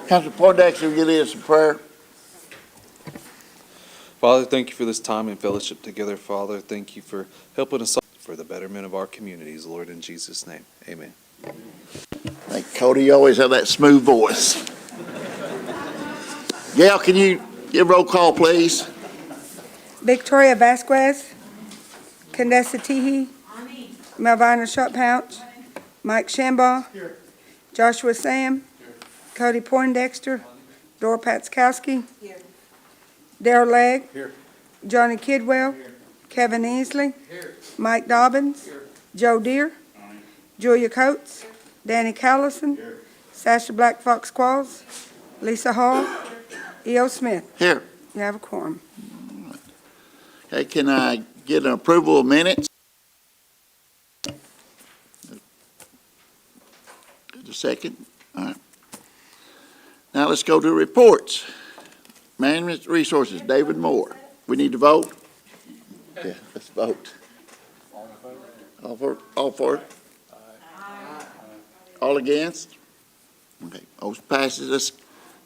Councilor Poindexter, will you lead us in prayer? Father, thank you for this time and fellowship together, Father. Thank you for helping us for the betterment of our communities, Lord, in Jesus' name. Amen. Hey, Cody, you always have that smooth voice. Gail, can you give roll call, please? Victoria Vasquez. Condesa Teehee. Melvina Shotpouch. Mike Shambaugh. Joshua Sam. Cody Poindexter. Dora Patskowski. Darrell Legg. Johnny Kidwell. Kevin Easley. Mike Dobbins. Joe Deere. Julia Coates. Danny Callison. Sasha Black Fox Qualls. Lisa Hall. E.O. Smith. Here. You have a quorum. Okay, can I get an approval of minutes? Just a second. All right. Now let's go to reports. Management Resources, David Moore. We need to vote? Yeah, let's vote. All for it? All against? Okay, motion passes. Let's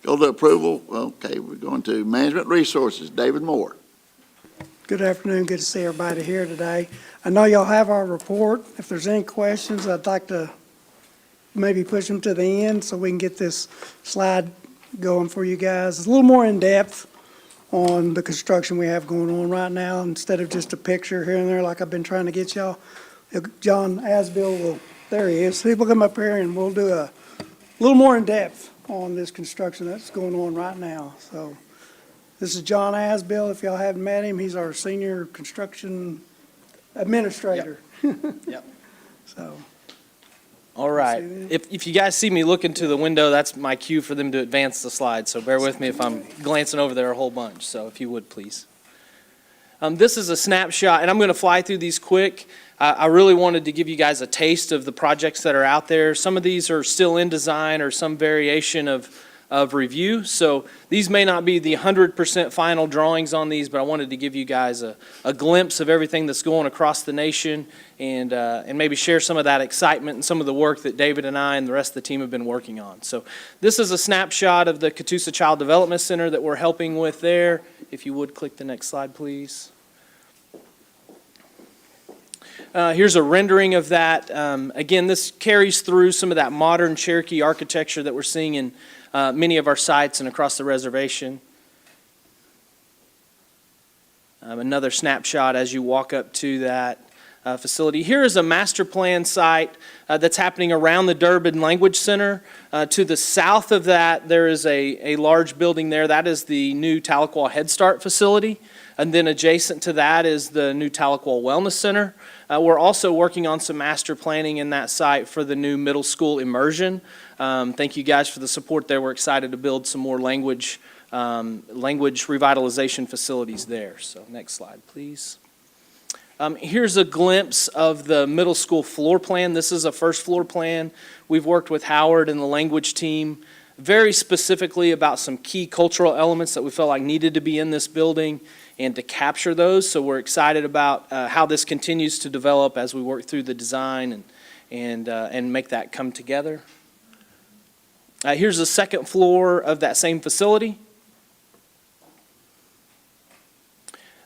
go to approval. Okay, we're going to Management Resources, David Moore. Good afternoon. Good to see everybody here today. I know y'all have our report. If there's any questions, I'd like to maybe push them to the end so we can get this slide going for you guys. It's a little more in depth on the construction we have going on right now instead of just a picture here and there like I've been trying to get y'all. John Asbill will, there he is. He will come up here and we'll do a little more in depth on this construction that's going on right now. So this is John Asbill. If y'all haven't met him, he's our senior construction administrator. Yep. So. All right. If you guys see me looking to the window, that's my cue for them to advance the slide. So bear with me if I'm glancing over there a whole bunch. So if you would, please. This is a snapshot, and I'm going to fly through these quick. I really wanted to give you guys a taste of the projects that are out there. Some of these are still in design or some variation of review. So these may not be the 100% final drawings on these, but I wanted to give you guys a glimpse of everything that's going across the nation and maybe share some of that excitement and some of the work that David and I and the rest of the team have been working on. So this is a snapshot of the Catoosa Child Development Center that we're helping with there. If you would click the next slide, please. Here's a rendering of that. Again, this carries through some of that modern Cherokee architecture that we're seeing in many of our sites and across the reservation. Another snapshot as you walk up to that facility. Here is a master plan site that's happening around the Durbin Language Center. To the south of that, there is a large building there. That is the new Tahlequah Head Start facility. And then adjacent to that is the new Tahlequah Wellness Center. We're also working on some master planning in that site for the new middle school immersion. Thank you guys for the support there. We're excited to build some more language revitalization facilities there. So next slide, please. Here's a glimpse of the middle school floor plan. This is a first floor plan. We've worked with Howard and the language team very specifically about some key cultural elements that we felt like needed to be in this building and to capture those. So we're excited about how this continues to develop as we work through the design and make that come together. Here's the second floor of that same facility.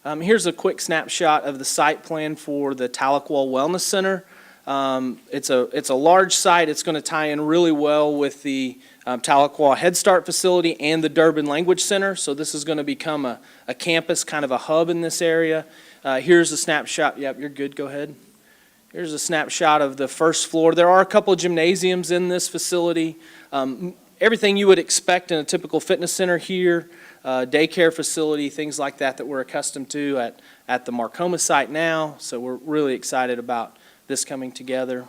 Here's a quick snapshot of the site plan for the Tahlequah Wellness Center. It's a large site. It's going to tie in really well with the Tahlequah Head Start facility and the Durbin Language Center. So this is going to become a campus, kind of a hub in this area. Here's a snapshot. Yep, you're good. Go ahead. Here's a snapshot of the first floor. There are a couple of gymnasiums in this facility. Everything you would expect in a typical fitness center here, daycare facility, things like that that we're accustomed to at the Marcoma site now. So we're really excited about this coming together.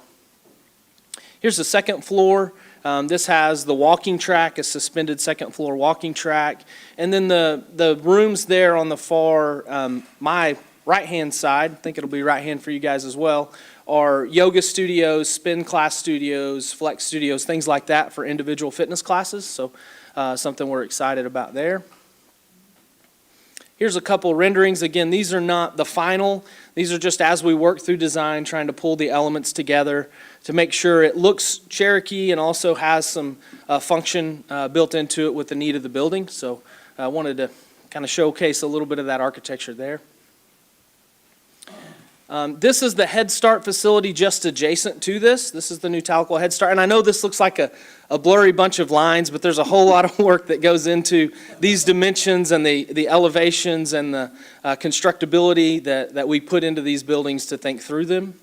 Here's the second floor. This has the walking track, a suspended second floor walking track. And then the rooms there on the far, my right-hand side, I think it'll be right-hand for you guys as well, are yoga studios, spin class studios, flex studios, things like that for individual fitness classes. So something we're excited about there. Here's a couple renderings. Again, these are not the final. These are just as we work through design, trying to pull the elements together to make sure it looks Cherokee and also has some function built into it with the need of the building. So I wanted to kind of showcase a little bit of that architecture there. This is the Head Start facility just adjacent to this. This is the new Tahlequah Head Start. And I know this looks like a blurry bunch of lines, but there's a whole lot of work that goes into these dimensions and the elevations and the constructability that we put into these buildings to think through them.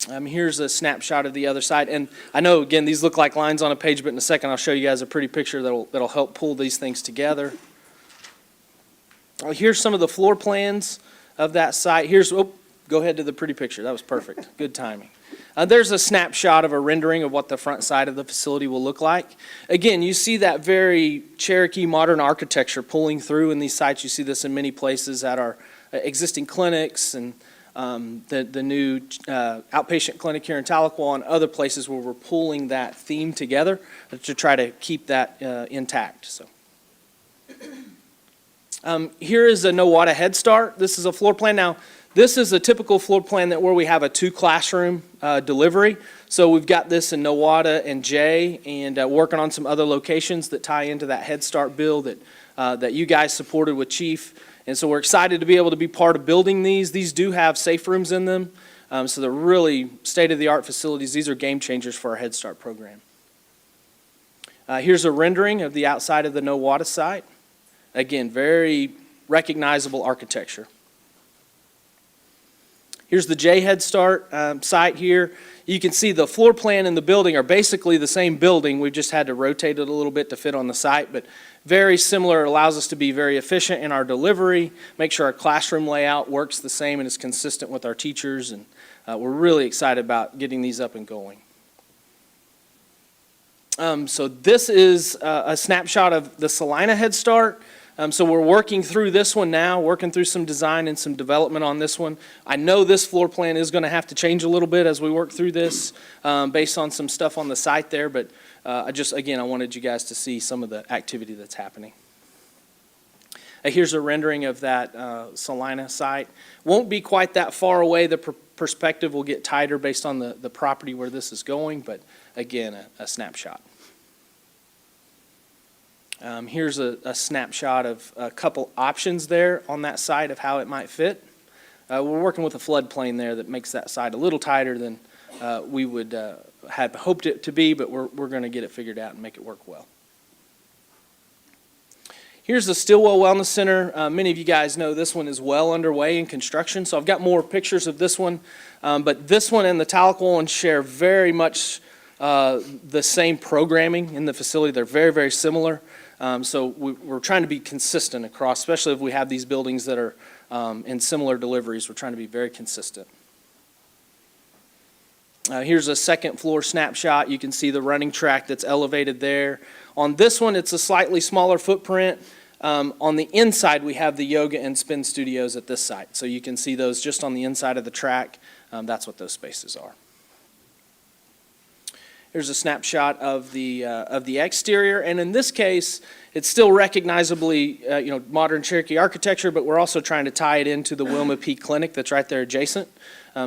Here's a snapshot of the other side. And I know, again, these look like lines on a page, but in a second I'll show you guys a pretty picture that'll help pull these things together. Here's some of the floor plans of that site. Go ahead to the pretty picture. That was perfect. Good timing. There's a snapshot of a rendering of what the front side of the facility will look like. Again, you see that very Cherokee modern architecture pulling through in these sites. You see this in many places at our existing clinics and the new outpatient clinic here in Tahlequah and other places where we're pulling that theme together to try to keep that intact. So. Here is a Nowata Head Start. This is a floor plan. Now, this is a typical floor plan where we have a 2-classroom delivery. So we've got this in Nowata and Jay, and working on some other locations that tie into that Head Start bill that you guys supported with Chief. And so we're excited to be able to be part of building these. These do have safe rooms in them, so they're really state-of-the-art facilities. These are game changers for our Head Start program. Here's a rendering of the outside of the Nowata site. Again, very recognizable architecture. Here's the J Head Start site here. You can see the floor plan and the building are basically the same building. We've just had to rotate it a little bit to fit on the site, but very similar. It allows us to be very efficient in our delivery, make sure our classroom layout works the same and is consistent with our teachers, and we're really excited about getting these up and going. So this is a snapshot of the Salina Head Start. So we're working through this one now, working through some design and some development on this one. I know this floor plan is going to have to change a little bit as we work through this based on some stuff on the site there, but I wanted you guys to see some of the activity that's happening. Here's a rendering of that Salina site. Won't be quite that far away. The perspective will get tighter based on the property where this is going, but again, a snapshot. Here's a snapshot of a couple options there on that site of how it might fit. We're working with a floodplain there that makes that site a little tighter than we would had hoped it to be, but we're going to get it figured out and make it work well. Here's the Stillwell Wellness Center. Many of you guys know this one is well underway in construction, so I've got more pictures of this one. But this one and the Tahlequah one share very much the same programming in the facility. They're very, very similar. So we're trying to be consistent across, especially if we have these buildings that are in similar deliveries. We're trying to be very consistent. Here's a second floor snapshot. You can see the running track that's elevated there. On this one, it's a slightly smaller footprint. On the inside, we have the yoga and spin studios at this site. So you can see those just on the inside of the track. That's what those spaces are. Here's a snapshot of the exterior, and in this case, it's still recognizably modern Cherokee architecture, but we're also trying to tie it into the Wilma P. Clinic that's right there adjacent.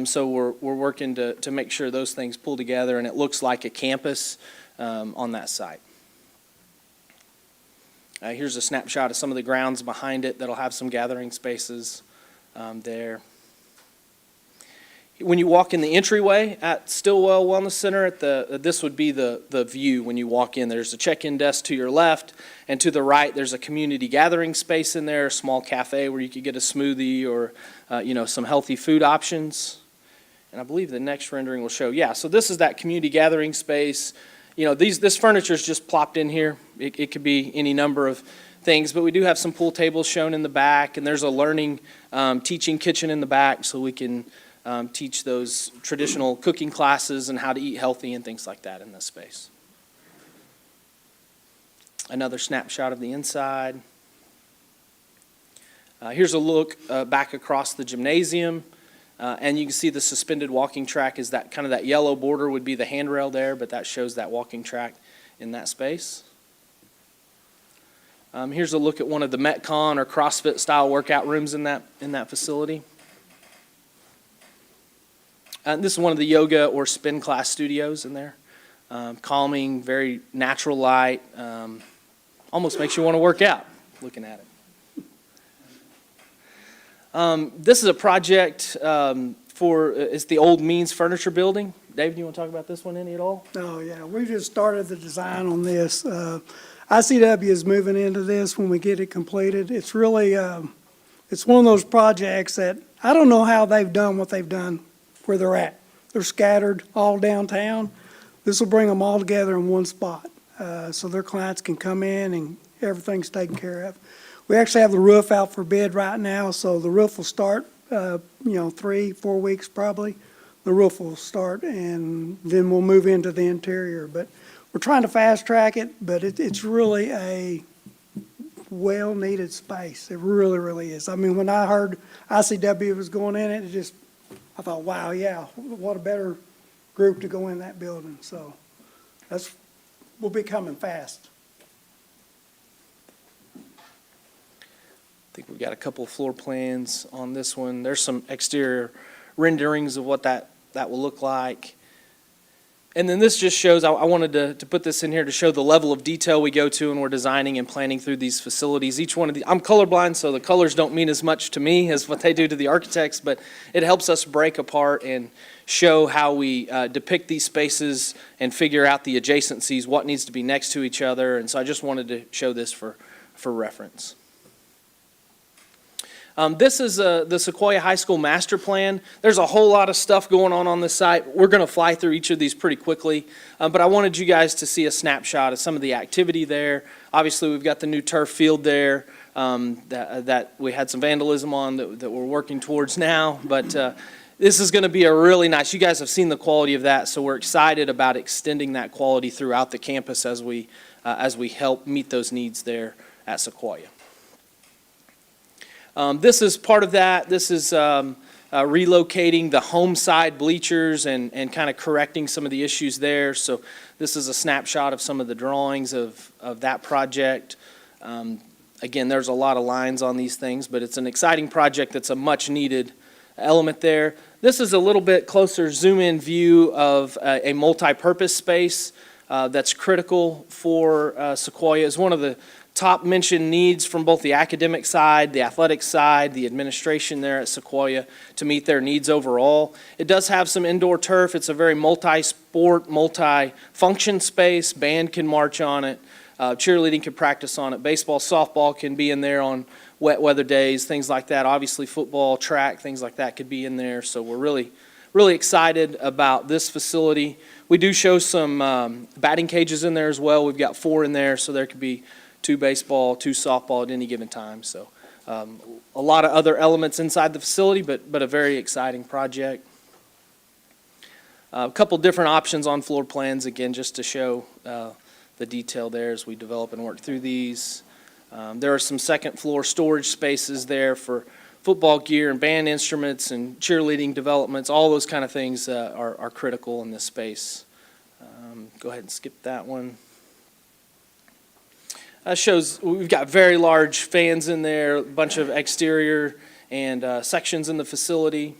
So we're working to make sure those things pull together and it looks like a campus on that site. Here's a snapshot of some of the grounds behind it that'll have some gathering spaces there. When you walk in the entryway at Stillwell Wellness Center, this would be the view when you walk in. There's a check-in desk to your left, and to the right there's a community gathering space in there, a small cafe where you could get a smoothie or some healthy food options. And I believe the next rendering will show, so this is that community gathering space. This furniture is just plopped in here. It could be any number of things, but we do have some pool tables shown in the back, and there's a learning teaching kitchen in the back so we can teach those traditional cooking classes and how to eat healthy and things like that in this space. Another snapshot of the inside. Here's a look back across the gymnasium, and you can see the suspended walking track is that kind of that yellow border would be the handrail there, but that shows that walking track in that space. Here's a look at one of the Metcon or CrossFit style workout rooms in that facility. This is one of the yoga or spin class studios in there. Calming, very natural light, almost makes you want to work out looking at it. This is a project it's the old Means Furniture Building. David, you want to talk about this one any at all? Oh, yeah, we just started the design on this. ICW is moving into this when we get it completed. It's really, it's one of those projects that, I don't know how they've done what they've done where they're at. They're scattered all downtown. This will bring them all together in one spot, so their clients can come in and everything's taken care of. We actually have the roof out for bid right now, so the roof will start, 3-4 weeks probably. The roof will start, and then we'll move into the interior. But we're trying to fast track it, but it's really a well-needed space. It really, really is. I mean, when I heard ICW was going in it, I thought, wow, yeah, what a better group to go in that building. So we'll be coming fast. I think we've got a couple of floor plans on this one. There's some exterior renderings of what that will look like. And then this just shows, I wanted to put this in here to show the level of detail we go to when we're designing and planning through these facilities. Each one of I'm colorblind, so the colors don't mean as much to me as what they do to the architects, but it helps us break apart and show how we depict these spaces and figure out the adjacencies, what needs to be next to each other. And so I just wanted to show this for reference. This is the Sequoia High School master plan. There's a whole lot of stuff going on this site. We're going to fly through each of these pretty quickly, but I wanted you guys to see a snapshot of some of the activity there. Obviously, we've got the new turf field there that we had some vandalism on that we're working towards now, but this is going to be a really nice, you guys have seen the quality of that, so we're excited about extending that quality throughout the campus as we help meet those needs there at Sequoia. This is part of that. This is relocating the home side bleachers and kind of correcting some of the issues there. So this is a snapshot of some of the drawings of that project. Again, there's a lot of lines on these things, but it's an exciting project that's a much needed element there. This is a little bit closer zoom-in view of a multi-purpose space that's critical for Sequoia. It's one of the top mentioned needs from both the academic side, the athletic side, the administration there at Sequoia to meet their needs overall. It does have some indoor turf. It's a very multi-sport, multi-function space. Band can march on it. Cheerleading can practice on it. Baseball, softball can be in there on wet weather days, things like that. Obviously football, track, things like that could be in there. So we're really excited about this facility. We do show some batting cages in there as well. We've got 4 in there, so there could be 2 baseball, 2 softball at any given time. So a lot of other elements inside the facility, but a very exciting project. A couple different options on floor plans, again, just to show the detail there as we develop and work through these. There are some second floor storage spaces there for football gear and band instruments and cheerleading developments. All those kind of things are critical in this space. Go ahead and skip that one. Shows we've got very large fans in there, a bunch of exterior and sections in the facility.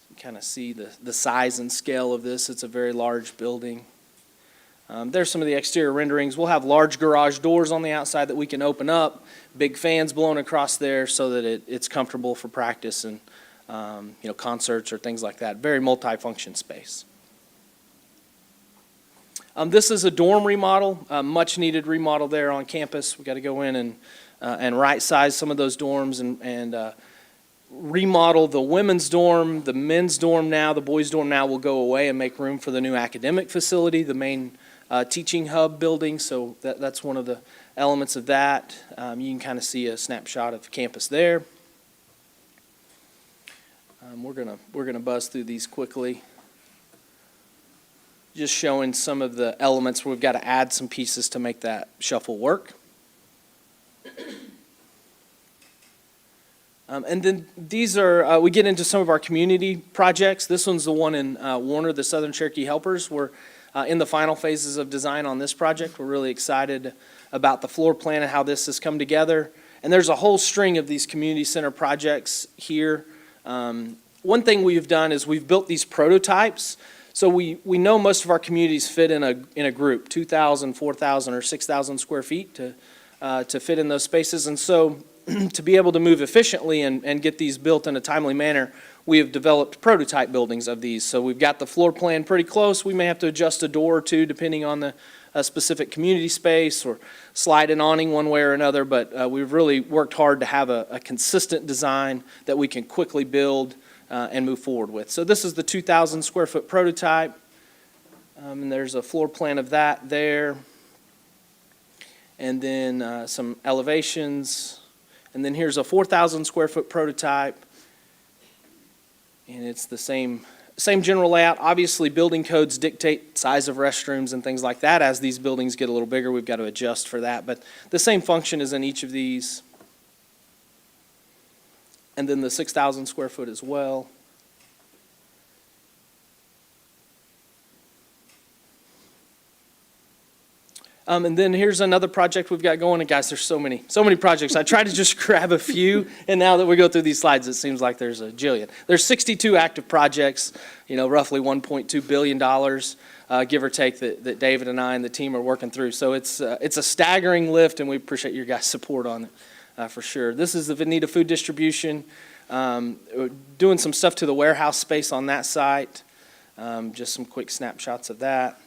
You kind of see the size and scale of this. It's a very large building. There's some of the exterior renderings. We'll have large garage doors on the outside that we can open up, big fans blowing across there so that it's comfortable for practice and concerts or things like that. Very multi-function space. This is a dorm remodel, much needed remodel there on campus. We've got to go in and right size some of those dorms and remodel the women's dorm. The men's dorm now, the boys' dorm now will go away and make room for the new academic facility, the main teaching hub building. So that's one of the elements of that. You can kind of see a snapshot of campus there. We're gonna buzz through these quickly. Just showing some of the elements where we've got to add some pieces to make that shuffle work. And then these are, we get into some of our community projects. This one's the one in Warner, the Southern Cherokee Helpers. We're in the final phases of design on this project. We're really excited about the floor plan and how this has come together. And there's a whole string of these community center projects here. One thing we've done is we've built these prototypes. So we know most of our communities fit in a group, 2,000, 4,000, or 6,000 square feet to fit in those spaces. And so to be able to move efficiently and get these built in a timely manner, we have developed prototype buildings of these. So we've got the floor plan pretty close. We may have to adjust a door or two depending on the specific community space or slide an awning one way or another, but we've really worked hard to have a consistent design that we can quickly build and move forward with. So this is the 2,000 square foot prototype, and there's a floor plan of that there. And then some elevations, and then here's a 4,000 square foot prototype. And it's the same general layout. Obviously, building codes dictate size of restrooms and things like that. As these buildings get a little bigger, we've got to adjust for that. But the same function is in each of these. And then the 6,000 square foot as well. And then here's another project we've got going. And guys, there's so many projects. I try to just grab a few, and now that we go through these slides, it seems like there's a jillion. There's 62 active projects, roughly $1.2 billion, give or take, that David and I and the team are working through. So it's a staggering lift, and we appreciate your guys' support on it, for sure. This is the Veneta Food Distribution, doing some stuff to the warehouse space on that site. Just some quick snapshots of that.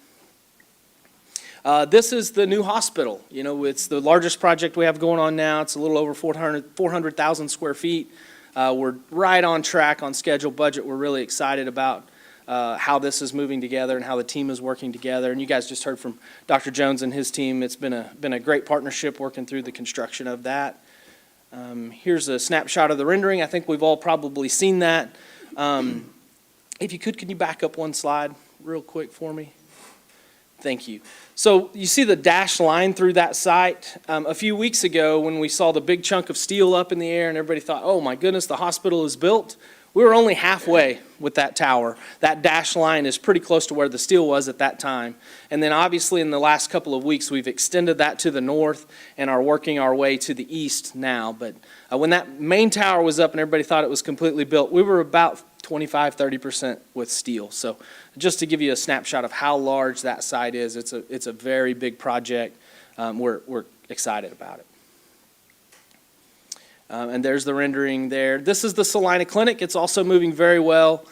This is the new hospital. It's the largest project we have going on now. It's a little over 400,000 square feet. We're right on track, on schedule, budget. We're really excited about how this is moving together and how the team is working together. And you guys just heard from Dr. Jones and his team. It's been a great partnership working through the construction of that. Here's a snapshot of the rendering. I think we've all probably seen that. If you could you back up one slide real quick for me? Thank you. So you see the dashed line through that site. A few weeks ago, when we saw the big chunk of steel up in the air and everybody thought, oh my goodness, the hospital is built, we were only halfway with that tower. That dashed line is pretty close to where the steel was at that time. And then obviously in the last couple of weeks, we've extended that to the north and are working our way to the east now. But when that main tower was up and everybody thought it was completely built, we were about 25-30% with steel. So just to give you a snapshot of how large that site is, it's a very big project. We're excited about it. And there's the rendering there. This is the Salina Clinic. It's also moving very well.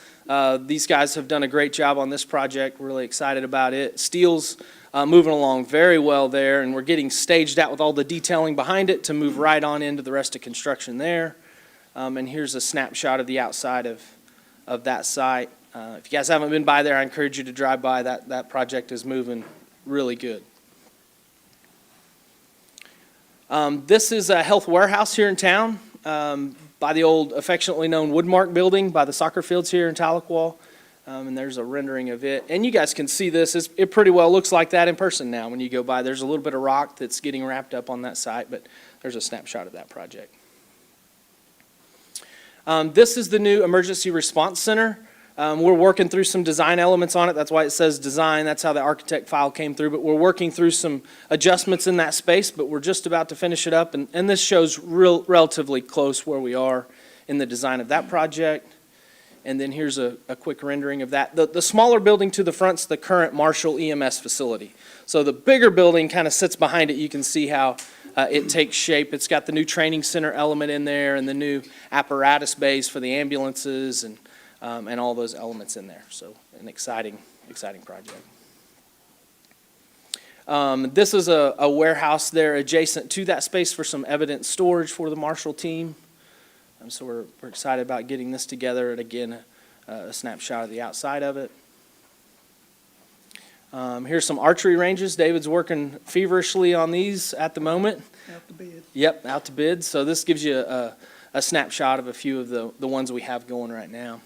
These guys have done a great job on this project. We're really excited about it. Steel's moving along very well there, and we're getting staged out with all the detailing behind it to move right on into the rest of construction there. And here's a snapshot of the outside of that site. If you guys haven't been by there, I encourage you to drive by. That project is moving really good. This is a health warehouse here in town by the old affectionately known Woodmark building by the soccer fields here in Tahlequah. And there's a rendering of it. And you guys can see this. It pretty well looks like that in person now when you go by. There's a little bit of rock that's getting wrapped up on that site, but there's a snapshot of that project. This is the new Emergency Response Center. We're working through some design elements on it. That's why it says design. That's how the architect file came through. But we're working through some adjustments in that space, but we're just about to finish it up. And this shows relatively close where we are in the design of that project. And then here's a quick rendering of that. The smaller building to the front's the current Marshall EMS facility. So the bigger building kind of sits behind it. You can see how it takes shape. It's got the new training center element in there and the new apparatus base for the ambulances and all those elements in there. So an exciting project. This is a warehouse there adjacent to that space for some evidence storage for the Marshall team. So we're excited about getting this together, and again, a snapshot of the outside of it. Here's some archery ranges. David's working feverishly on these at the moment. Out to bid. Yep, out to bid. So this gives you a snapshot of a few of the ones we have going right now.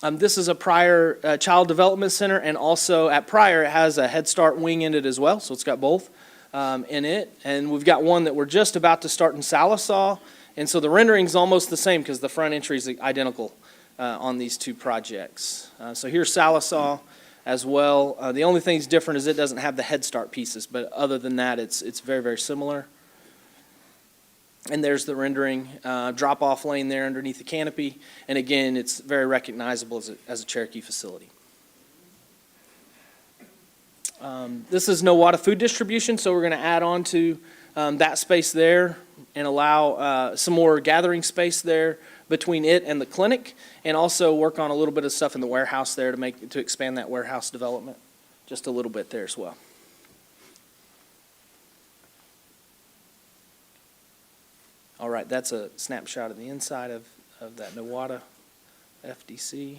This is a Pryor Child Development Center, and also at Pryor it has a Head Start wing in it as well, so it's got both in it. And we've got one that we're just about to start in Sallisaw, and so the rendering's almost the same because the front entry is identical on these two projects. So here's Sallisaw. as well. The only thing that's different is it doesn't have the Head Start pieces, but other than that, it's very, very similar. And there's the rendering, drop-off lane there underneath the canopy. And again, it's very recognizable as a Cherokee facility. This is Nowata food distribution, so we're going to add on to that space there and allow some more gathering space there between it and the clinic, and also work on a little bit of stuff in the warehouse there to expand that warehouse development just a little bit there as well. All right, that's a snapshot of the inside of that Nowata FDC.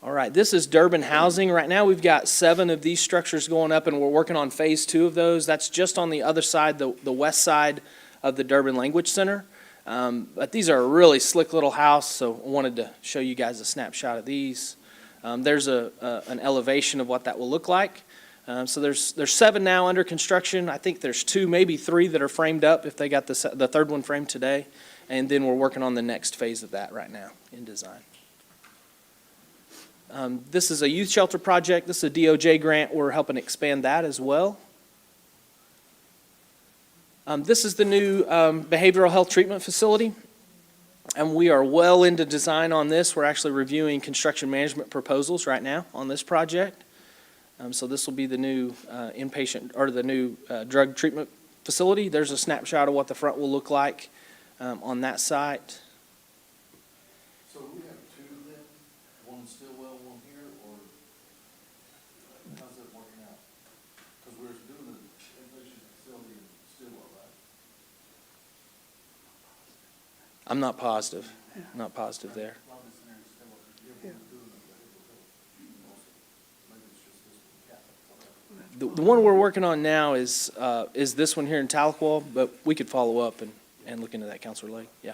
All right, this is Durbin Housing. Right now, we've got 7 of these structures going up, and we're working on phase 2 of those. That's just on the other side, the west side of the Durbin Language Center. But these are a really slick little house, so I wanted to show you guys a snapshot of these. There's an elevation of what that will look like. So there's 7 now under construction. I think there's 2, maybe 3 that are framed up if they got the third one framed today. And then we're working on the next phase of that right now in design. This is a youth shelter project. This is a DOJ grant. We're helping expand that as well. This is the new behavioral health treatment facility. And we are well into design on this. We're actually reviewing construction management proposals right now on this project. So this will be the new inpatient, or the new drug treatment facility. There's a snapshot of what the front will look like on that site. So we have 2 then, one in Stillwell, one here, or how's that working out? Because we're doing the inpatient facility in Stillwell, right? I'm not positive. Not positive there. The one we're working on now is this one here in Tahlequah, but we could follow up and look into that, Counselor Lake. Yeah.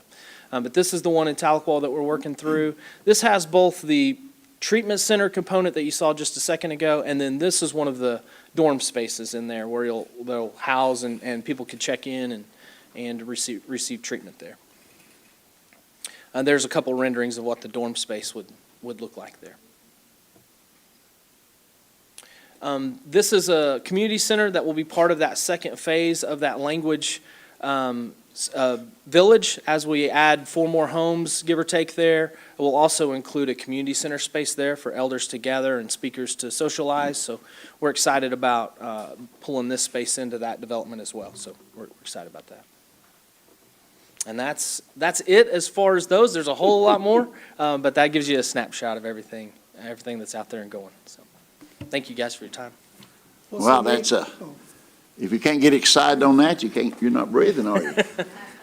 But this is the one in Tahlequah that we're working through. This has both the treatment center component that you saw just a second ago, and then this is one of the dorm spaces in there where they'll house and people can check in and receive treatment there. There's a couple renderings of what the dorm space would look like there. This is a community center that will be part of that second phase of that language village. As we add 4 more homes, give or take there, it will also include a community center space there for elders to gather and speakers to socialize. So we're excited about pulling this space into that development as well. So we're excited about that. And that's it as far as those. There's a whole lot more, but that gives you a snapshot of everything that's out there and going. So. Thank you guys for your time. Wow, that's if you can't get excited on that, you're not breathing, are you?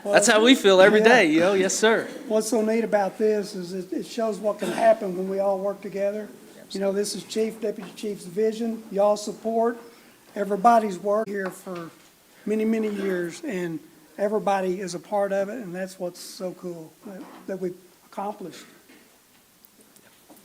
That's how we feel every day, yes, sir. What's so neat about this is it shows what can happen when we all work together. You know, this is Chief, Deputy Chief's vision. Y'all support everybody's work here for many, many years, and everybody is a part of it, and that's what's so cool that we've accomplished.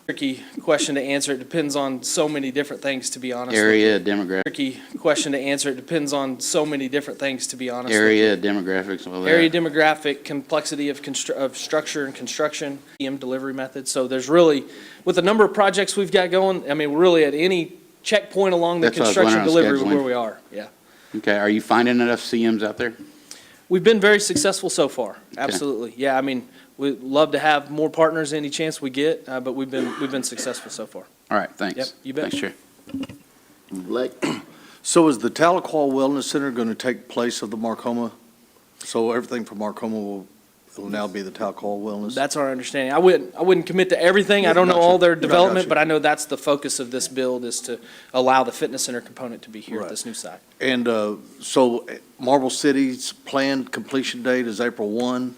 Tricky question to answer. It depends on so many different things, to be honest. Area, demographics. Tricky question to answer. It depends on so many different things, to be honest. Area, demographics, all that. Area, demographic, complexity of structure and construction, delivery methods. So there's really, with the number of projects we've got going, I mean, we're really at any checkpoint along the That's what I was construction wondering on delivery scheduling. where we are. Yeah. Okay, are you finding enough CMs out there? We've been very successful so far. Absolutely. Yeah, I mean, we'd love to have more partners any chance we get, but we've been successful so far. All right, thanks. Yep, you bet. Thanks, Chair. Blake? So is the Tahlequah Wellness Center going to take place of the Marcoma? So everything from Marcoma will now be the Tahlequah Wellness? That's our understanding. I wouldn't commit to everything. I don't know Gotcha. all their Gotcha. development, but I know that's the focus of this build, is to allow the fitness center component to be here at Right. this new site. And so Marble City's planned completion date is April 1.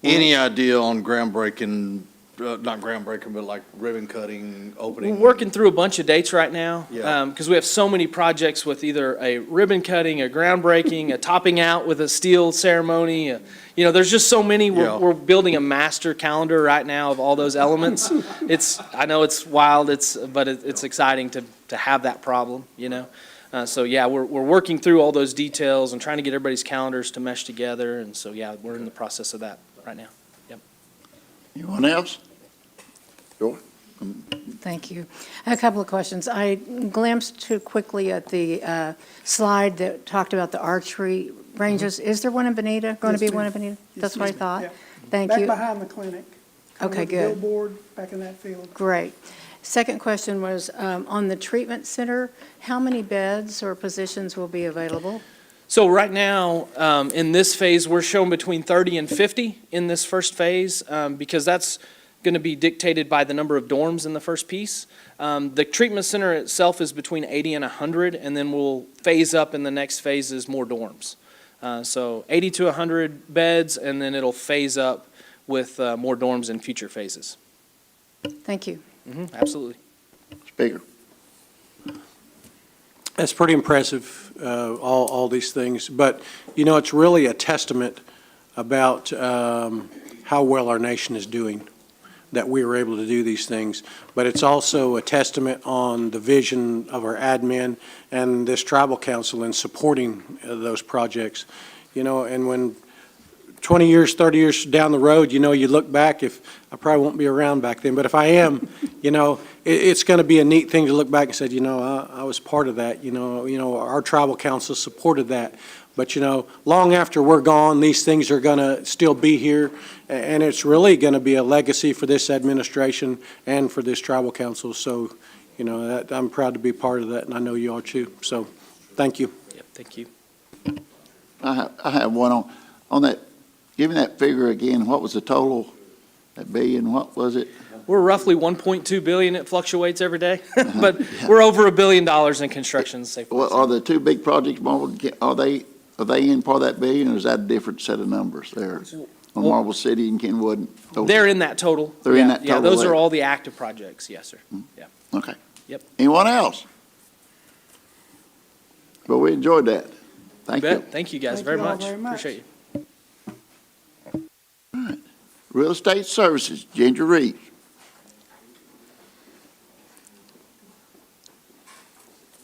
Any idea on groundbreaking, not groundbreaking, but like ribbon cutting, We're opening? working through a bunch of dates right now, Yeah. because we have so many projects with either a ribbon cutting, a groundbreaking, a topping out with a steel ceremony. There's just so many. Yeah. We're building a master calendar right now of all those elements. I know it's wild, but it's exciting to have that problem, So yeah, we're working through all those details and trying to get everybody's calendars to mesh together. And so, yeah, we're in the process of that right now. Anyone else? Sure. Thank you. I have a couple of questions. I glanced too quickly at the slide that talked about the archery ranges. Is there one in Bonita, going to Yes, be one in ma'am. Bonita? Yes, That's what I yes, thought. yeah. Thank Back you. behind the clinic. Kind of Okay, with the good. Billboard, back in that field. Great. Second question was, on the treatment center, how many beds or positions will be available? So right now, in this phase, we're showing between 30 and 50 in this first phase, because that's going to be dictated by the number of dorms in the first piece. The treatment center itself is between 80 and 100, and then we'll phase up in the next phases more dorms. So 80 to 100 beds, and then it'll phase up with more dorms in future phases. Thank you. Absolutely. Speaker. That's pretty impressive, all these things. But, you know, it's really a testament about how well our nation is doing, that we were able to do these things. But it's also a testament on the vision of our admin and this tribal council in supporting those projects. You know, and when 20 years, 30 years down the road, you know, you look back, if I probably won't be around back then, but if I am, you know, it's going to be a neat thing to look back and say, you know, I was part of that, you know, our tribal council supported that. But, you know, long after we're gone, these things are going to still be here, and it's really going to be a legacy for this administration and for this tribal council. So, you know, that, I'm proud to be part of that, and I know you are too. So, thank you. Yep, thank you. I have one on that. Give me that figure again. What was the total? That billion, what was it? We're roughly 1.2 billion. It fluctuates every day, but we're over $1 billion in construction. Safe to Well, say. are the two big projects, Marble, are they in part of that billion, or is that a different set of numbers there? On Marble City and Kenwood? They're in that total. They're in Yeah, that Yeah, total those there. are all the active projects. Yes, sir. Yeah. Okay. Yep. Anyone else? But we enjoyed that. Thank you. Thank you guys Thank very you all much. very much. Appreciate you. Real Estate Services, Ginger Reeves.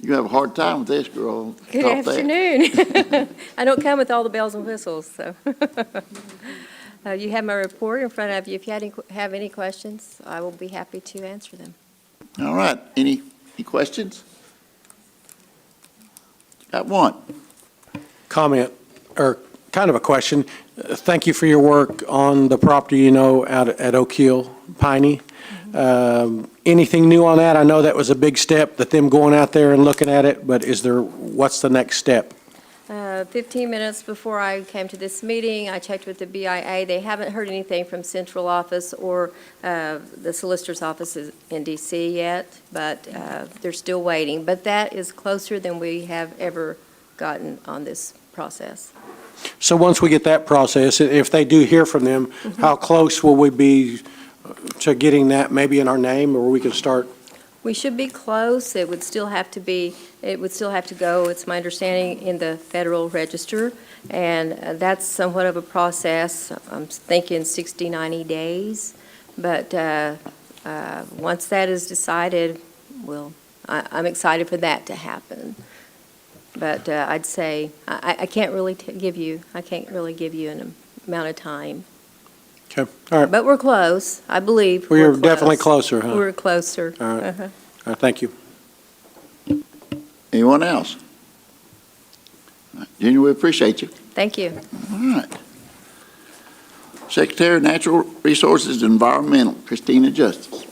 You have a hard time with this, girl. Good Top that. afternoon. I don't come with all the bells and whistles, so. You have my report in front of you. If you have any questions, I will be happy to answer them. All right. Any questions? Got one. Comment, or kind of a question. Thank you for your work on the property, you know, out at Oak Hill, Piney. Anything new on that? I know that was a big step, that them going out there and looking at it, but what's the next step? 15 minutes before I came to this meeting, I checked with the BIA. They haven't heard anything from central office or the solicitor's offices in DC yet, but they're still waiting. But that is closer than we have ever gotten on this process. So once we get that process, if they do hear from them, how close will we be to getting that maybe in our name, or we can start? We should be close. It would still have to go, it's my understanding, in the Federal Register, and that's somewhat of a process. I'm thinking 60, 90 days, but once that is decided, I'm excited for that to happen. But I'd say, I can't really give you an amount of time. Okay, all right. But we're close, I believe. Well, we're you're definitely close. closer, huh? We're closer. All right. Uh-huh. All right, thank you. Anyone else? Ginger, we appreciate you. Thank you. All right. Secretary of Natural Resources and Environmental, Christina Justice.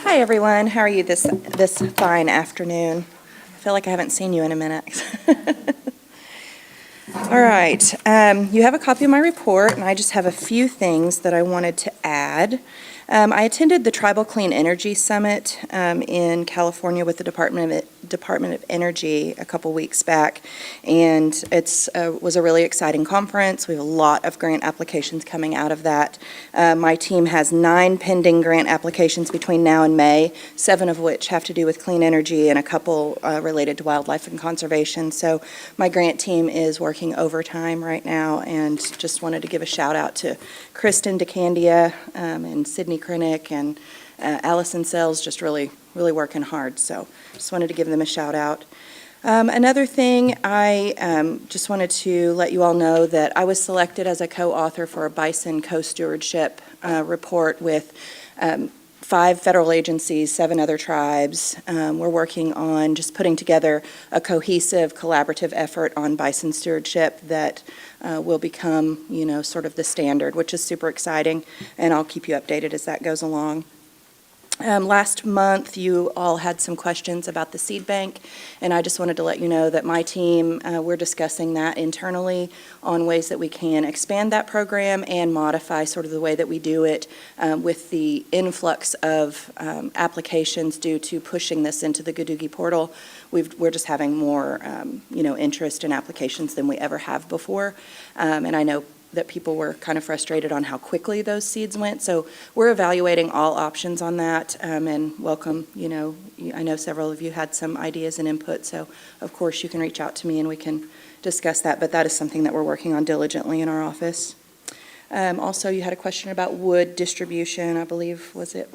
Hi, everyone. How are you this fine afternoon? I feel like I haven't seen you in a minute. All right. You have a copy of my report, and I just have a few things that I wanted to add. I attended the Tribal Clean Energy Summit in California with the Department of Energy a couple weeks back, and it was a really exciting conference. We have a lot of grant applications coming out of that. My team has 9 pending grant applications between now and May, 7 of which have to do with clean energy and a couple related to wildlife and conservation. So my grant team is working overtime right now, and just wanted to give a shout out to Kristen DeCandia and Sydney Krenick and Allison Sells, just really working hard. So just wanted to give them a shout out. Another thing, I just wanted to let you all know that I was selected as a co-author for a bison co-stewardship report with 5 federal agencies, 7 other tribes. We're working on just putting together a cohesive, collaborative effort on bison stewardship that will become, sort of the standard, which is super exciting, and I'll keep you updated as that goes along. Last month, you all had some questions about the seed bank, and I just wanted to let you know that my team, we're discussing that internally on ways that we can expand that program and modify sort of the way that we do it with the influx of applications due to pushing this into the Gadoogie portal. We're just having more, interest in applications than we ever have before, and I know that people were kind of frustrated on how quickly those seeds went. So we're evaluating all options on that, and welcome, I know several of you had some ideas and input, so of course you can reach out to me and we can discuss that, but that is something that we're working on diligently in our office. Also, you had a question about wood distribution, I believe, was it?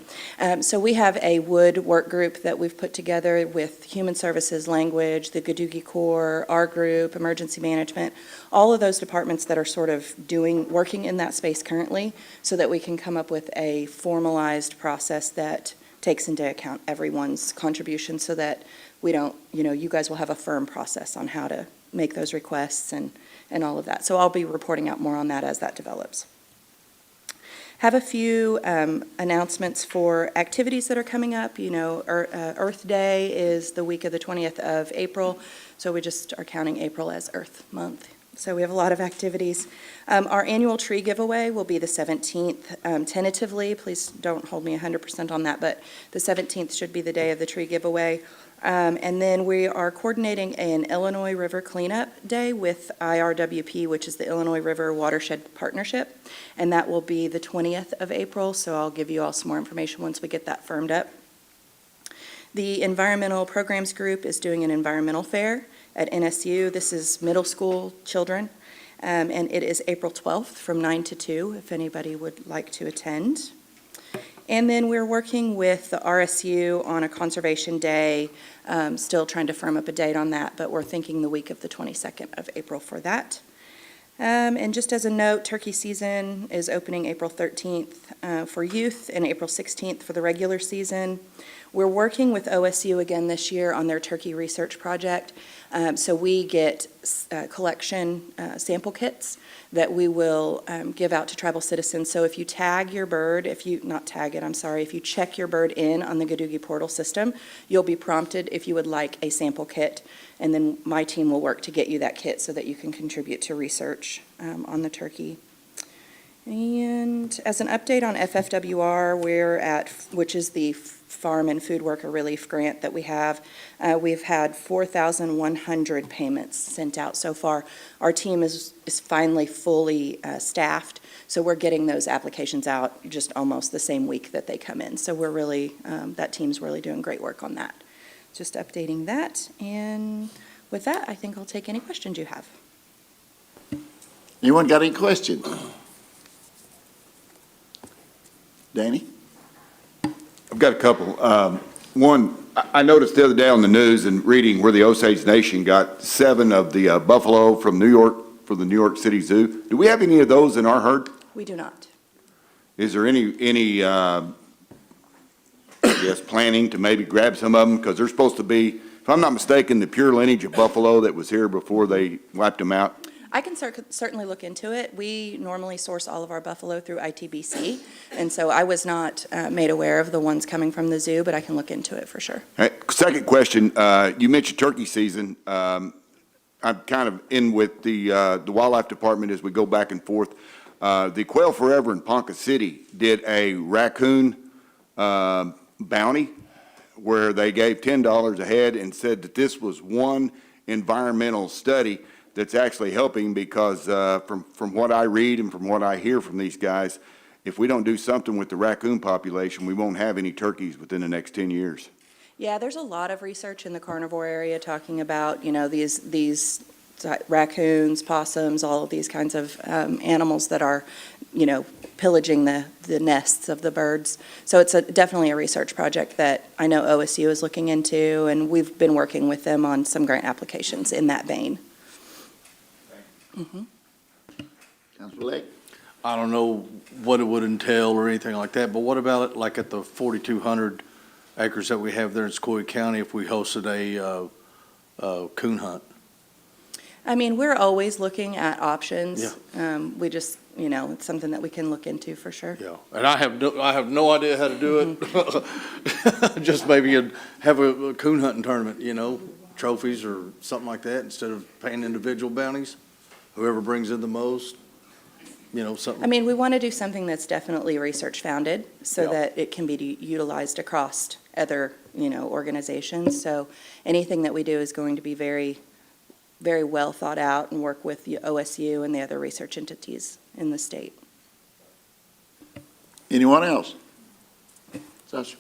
So we have a wood work group that we've put together with Human Services, Language, the Gadoogie Corps, our group, Emergency Management, all of those departments that are sort of working in that space currently, so that we can come up with a formalized process that takes into account everyone's contribution, so that we don't, you guys will have a firm process on how to make those requests and all of that. So I'll be reporting out more on that as that develops. Have a few announcements for activities that are coming up. Earth Day is the week of the 20th of April, so we just are counting April as Earth Month. So we have a lot of activities. Our annual tree giveaway will be the 17th. Tentatively, please don't hold me 100% on that, but the 17th should be the day of the tree giveaway. And then we are coordinating an Illinois River Cleanup Day with IRWP, which is the Illinois River Watershed Partnership, and that will be the 20th of April, so I'll give you all some more information once we get that firmed up. The Environmental Programs Group is doing an environmental fair at NSU. This is middle school children, and it is April 12th from 9 to 2, if anybody would like to attend. And then we're working with the RSU on a conservation day, still trying to firm up a date on that, but we're thinking the week of the 22nd of April for that. And just as a note, turkey season is opening April 13th for youth and April 16th for the regular season. We're working with OSU again this year on their turkey research project. So we get collection sample kits that we will give out to tribal citizens. So if you tag your bird, if you check your bird in on the Gadoogie portal system, you'll be prompted if you would like a sample kit. And then my team will work to get you that kit so that you can contribute to research on the turkey. And as an update on FFWR, which is the Farm and Food Worker Relief Grant that we have, we've had 4,100 payments sent out so far. Our team is finally fully staffed, so we're getting those applications out just almost the same week that they come in. So we're really, that team's really doing great work on that. Just updating that, and with that, I think I'll take any questions you have. Anyone got any questions? Danny? I've got a couple. One, I noticed the other day on the news and reading where the Osage Nation got 7 of the buffalo from New York for the New York City Zoo. Do we have any of those in our herd? We do not. Is there any planning to maybe grab some of them? Because they're supposed to be, if I'm not mistaken, the pure lineage of buffalo that was here before they wiped them out. I can certainly look into it. We normally source all of our buffalo through ITBC, and so I was not made aware of the ones coming from the zoo, but I can look into it for sure. Hey, second question, you mentioned turkey season. I'm kind of in with the wildlife department as we go back and forth. The Quail Forever in Ponca City did a raccoon bounty where they gave $10 a head and said that this was one environmental study that's actually helping, because from what I read and from what I hear from these guys, if we don't do something with the raccoon population, we won't have any turkeys within the next 10 years. Yeah, there's a lot of research in the carnivore area talking about, these raccoons, possums, all of these kinds of animals that are, pillaging the nests of the birds. So it's definitely a research project that I know OSU is looking into, and we've been working with them on some grant applications in that vein. Councilor Lake? I don't know what it would entail or anything like that, but what about it, like at the 4,200 acres that we have there in Sequoia County, if we hosted a coon hunt? I mean, we're always looking at options. Yeah. We just, you know, it's something that we can look into for sure. Yeah, and I have no idea how to do it. Just maybe have a coon hunting tournament, you know, trophies or something like that, instead of paying individual bounties. Whoever brings in the most, you know, something. I mean, we want to do something that's definitely research-founded so Yeah. that it can be utilized across other, you know, organizations. So anything that we do is going to be very, very well thought out and work with the OSU and the other research entities in the state. Anyone else? Sasha?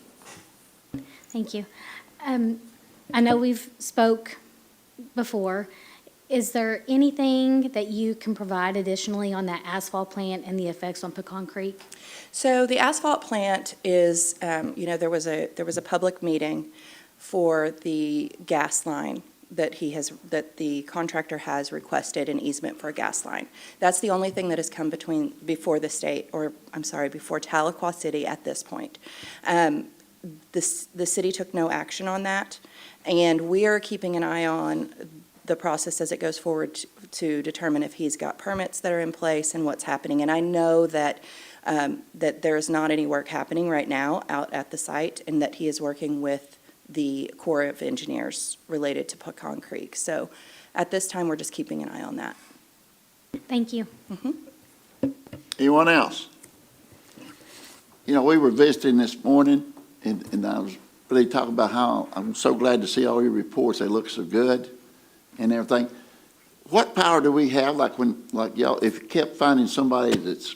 Thank you. I know we've spoke before. Is there anything that you can provide additionally on that asphalt plant and the effects on Pecan Creek? So the asphalt plant is, you know, there was a public meeting for the gas line that the contractor has requested an easement for a gas line. That's the only thing that has come before the state, or, I'm sorry, before Tahlequah City at this point. The city took no action on that, and we are keeping an eye on the process as it goes forward to determine if he's got permits that are in place and what's happening. And I know that there is not any work happening right now out at the site, and that he is working with the Corps of Engineers related to Pecan Creek. So at this time, we're just keeping an eye on that. Thank you. Anyone else? You know, we were visiting this morning, and I was really talking about how I'm so glad to see all your reports. They look so good and everything. What power do we have, like y'all, if you kept finding somebody that's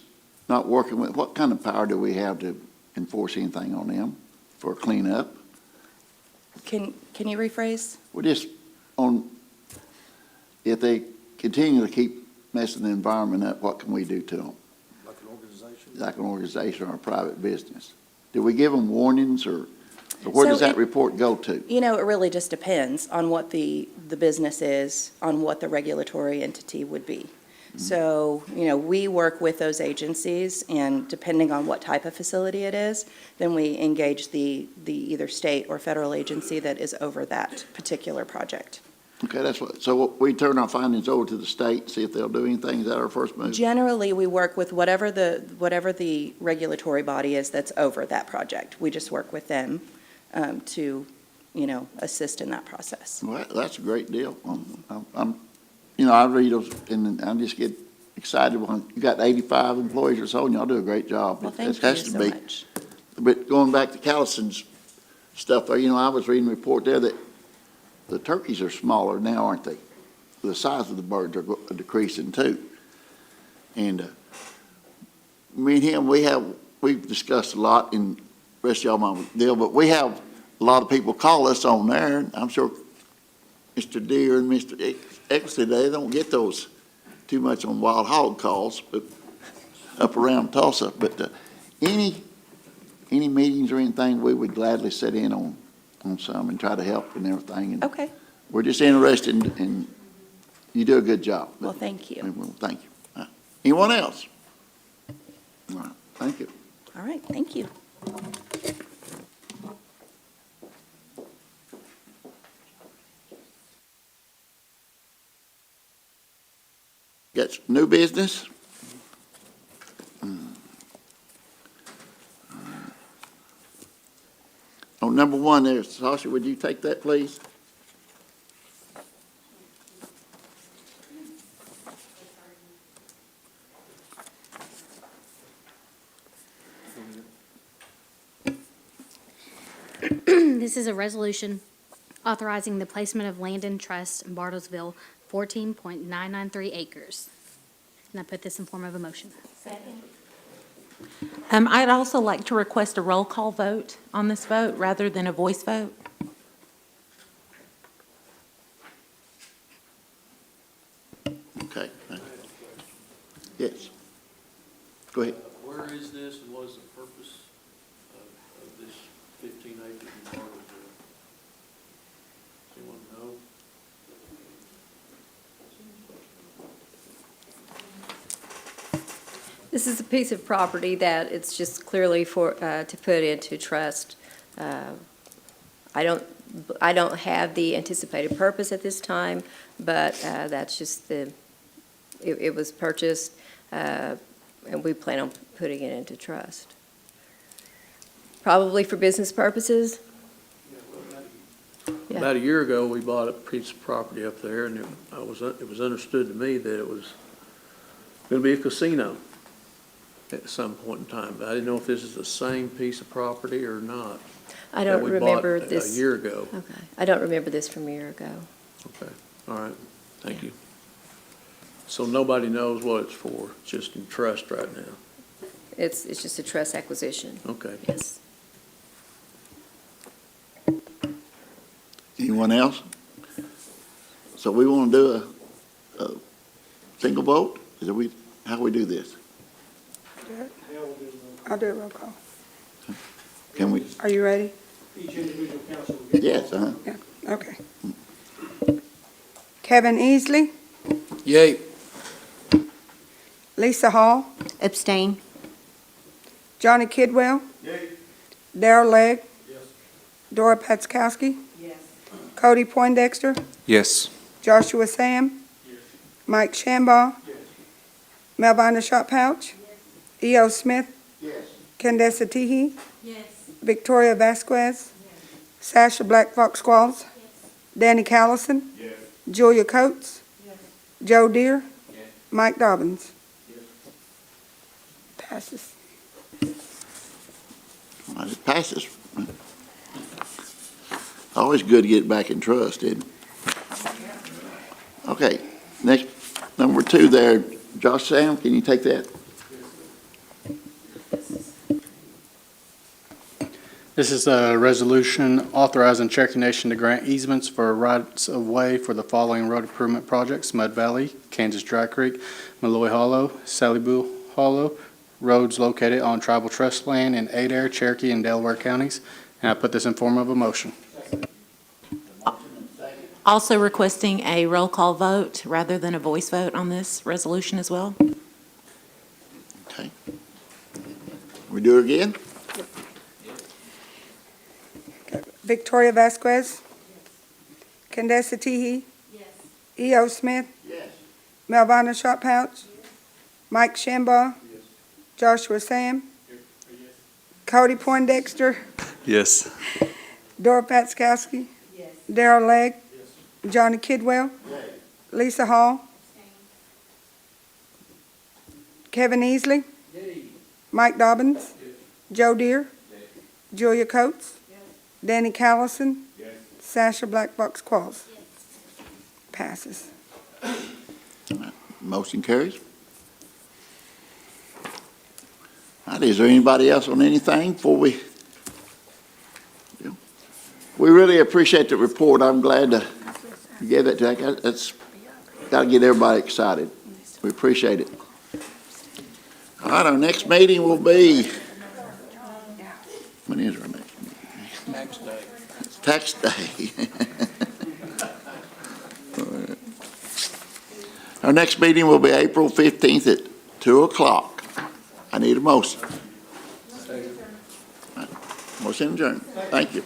not working with, what kind of power do we have to enforce anything on them for cleanup? Can you rephrase? We're just on, if they continue to keep messing the environment up, what can we do to them? Like an organization? Like an organization or a private business? Do we give them warnings, or where does that report go to? You know, it really just depends on what the business is, on what the regulatory entity would be. So, you know, we work with those agencies, and depending on what type of facility it is, then we engage the either state or federal agency that is over that particular project. Okay, that's what, so we turn our findings over to the state, see if they'll do anything. Is that our first move? Generally, we work with whatever the regulatory body is that's over that project. We just work with them to, you know, assist in that process. Well, that's a great deal. You know, I read those, and I just get excited when you got 85 employees or so, and y'all do a great job. Well, It thank has you to so be. much. But going back to Callison's stuff there, you know, I was reading a report there that the turkeys are smaller now, aren't they? The size of the birds are decreasing too. And me and him, we've discussed a lot, and the rest of y'all might deal, but we have a lot of people call us on there, and I'm sure Mr. Deere and Mr. Exley, they don't get those too much on wild hog calls, but up around Tulsa. But any meetings or anything, we would gladly sit in on some and try to help and everything. And Okay. we're just interested in you do a good job. Well, thank you. Well, thank you. Anyone else? All right, thank you. All right, thank you. Got some new business? On number one there, Sasha, would you take that, please? This is a resolution authorizing the placement of land in trust in Bartlesville, 14.993 acres. And I put this in form of a motion. I'd also like to request a roll call vote on this vote rather than a voice vote. Okay. Yes. Go ahead. Where is this, and what is the purpose of this 15 acres in Bartlesville? Does anyone know? This is a piece of property that it's just clearly for, to put into trust. I don't have the anticipated purpose at this time, but that's just it was purchased, and we plan on putting it into trust. Probably for business purposes. Yeah. About a year ago, we bought a piece of property up there, and it was understood to me that it was going to be a casino at some point in time. But I didn't know if this is the same piece of property or not. I don't remember that we this. bought a year ago. Okay. I don't remember this from a year ago. Okay, all right, thank you. So nobody knows what it's for, it's just in trust right now? It's just a trust acquisition. Okay. Yes. Anyone else? So we want to do a single vote? How do we do this? I'll do a roll call. Can we? Are you ready? Each individual council will get. Yes, Yeah, okay. Kevin Easley, Yay. Lisa Hall, Abstain. Johnny Kidwell, Darrell Legg, Dora Petzkowski, Cody Poindexter, Yes. Joshua Sam, Mike Shambaugh, Melvina Shot Pouch, E.O. Smith, Kendessa Teehee, Victoria Vasquez, Sasha Black Fox Squalls, Danny Callison, Julia Coates, Joe Deere, Mike Dobbins. Passes. Well, it passes. Always good to get back in trust, isn't it? Okay, next, number 2 there, Josh Sam, can you take that? This is a resolution authorizing Cherokee Nation to grant easements for rights of way for the following road improvement projects: Mud Valley, Kansas Dry Creek, Malloy Hollow, Sally Boo Hollow, roads located on tribal trust land in Adair, Cherokee, and Delaware counties. And I put this in form of a motion. Also requesting a roll call vote rather than a voice vote on this resolution as well. Okay. We do it again? Victoria Vasquez, Kendessa Teehee, E.O. Smith, Melvina Shot Pouch, Mike Shambaugh, Joshua Sam, Cody Poindexter, Yes. Dora Petzkowski, Darrell Legg, Johnny Kidwell, Lisa Hall, Kevin Easley, Mike Dobbins, Joe Deere, Julia Coates, Danny Callison, Sasha Black Fox Qualls. Passes. Motion carries. All right, is there anybody else on anything before we? We really appreciate the report. I'm glad to give it to you. That's got to get everybody excited. We appreciate it. All right, our next meeting will be, when is our next meeting? Tax day. It's tax day. Our next meeting will be April 15th at 2:00. I need a motion. Motion adjourned. Thank you.